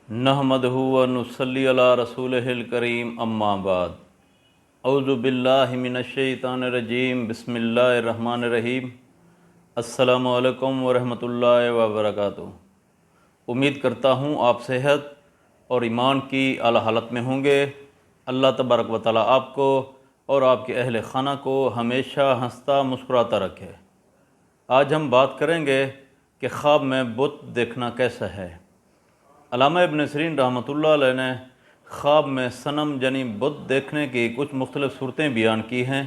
نحمدہ و نصلی علی رسولہ الکریم اما بعد اعوذ باللہ من الشیطان الرجیم بسم اللہ الرحمن الرحیم السلام علیکم ورحمۃ اللہ وبرکاتہ۔ امید کرتا ہوں آپ صحت اور ایمان کی اعلیٰ حالت میں ہوں گے۔ اللہ تبارک و تعالیٰ آپ کو اور آپ کے اہل خانہ کو ہمیشہ ہنستا مسکراتا رکھے۔ آج ہم بات کریں گے کہ خواب میں بت دیکھنا کیسا ہے۔ علامہ ابن سیرین رحمۃ اللہ علیہ نے خواب میں صنم یعنی بت دیکھنے کی کچھ مختلف صورتیں بیان کی ہیں۔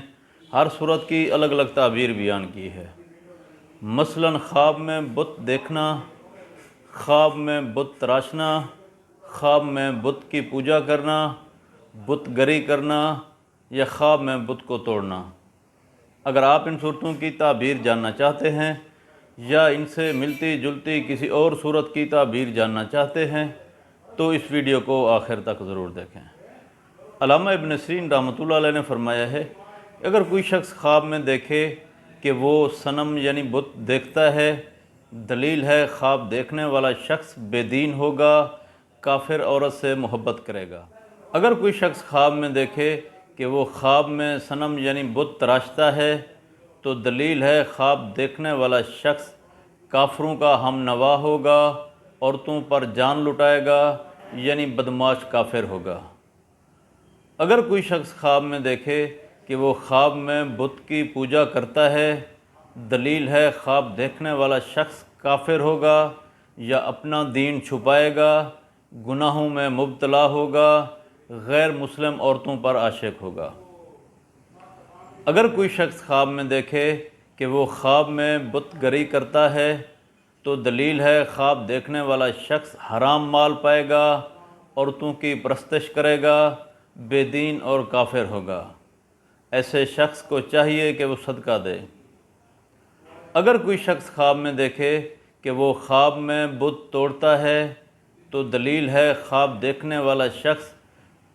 ہر صورت کی الگ الگ تعبیر بیان کی ہے۔ مثلا خواب میں بت دیکھنا، خواب میں بت تراشنا، خواب میں بت کی پوجا کرنا، بت گری کرنا یا خواب میں بت کو توڑنا۔ اگر آپ ان صورتوں کی تعبیر جاننا چاہتے ہیں یا ان سے ملتی جلتی کسی اور صورت کی تعبیر جاننا چاہتے ہیں تو اس ویڈیو کو آخر تک ضرور دیکھیں۔ علامہ ابن سیرین رحمۃ اللہ علیہ نے فرمایا ہے، اگر کوئی شخص خواب میں دیکھے کہ وہ صنم یعنی بت دیکھتا ہے، دلیل ہے خواب دیکھنے والا شخص بے دین ہوگا، کافر عورت سے محبت کرے گا۔ اگر کوئی شخص خواب میں دیکھے کہ وہ خواب میں صنم یعنی بت تراشتا ہے تو دلیل ہے خواب دیکھنے والا شخص کافروں کا ہم نوا ہوگا، عورتوں پر جان لٹائے گا یعنی بدمعاش کافر ہوگا۔ اگر کوئی شخص خواب میں دیکھے کہ وہ خواب میں بت کی پوجا کرتا ہے، دلیل ہے خواب دیکھنے والا شخص کافر ہوگا یا اپنا دین چھپائے گا، گناہوں میں مبتلا ہوگا، غیر مسلم عورتوں پر عاشق ہوگا۔ اگر کوئی شخص خواب میں دیکھے کہ وہ خواب میں بت گری کرتا ہے تو دلیل ہے خواب دیکھنے والا شخص حرام مال پائے گا، عورتوں کی پرستش کرے گا، بے دین اور کافر ہوگا۔ ایسے شخص کو چاہیے کہ وہ صدقہ دے۔ اگر کوئی شخص خواب میں دیکھے کہ وہ خواب میں بت توڑتا ہے تو دلیل ہے خواب دیکھنے والا شخص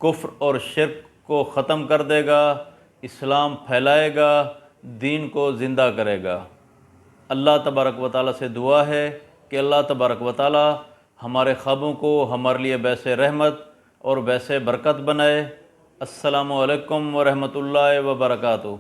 کفر اور شرک کو ختم کر دے گا، اسلام پھیلائے گا، دین کو زندہ کرے گا۔ اللہ تبارک و تعالیٰ سے دعا ہے کہ اللہ تبارک و تعالیٰ ہمارے خوابوں کو ہمارے لیے باعث رحمت اور باعث برکت بنائے۔ السلام علیکم ورحمۃ اللہ وبرکاتہ۔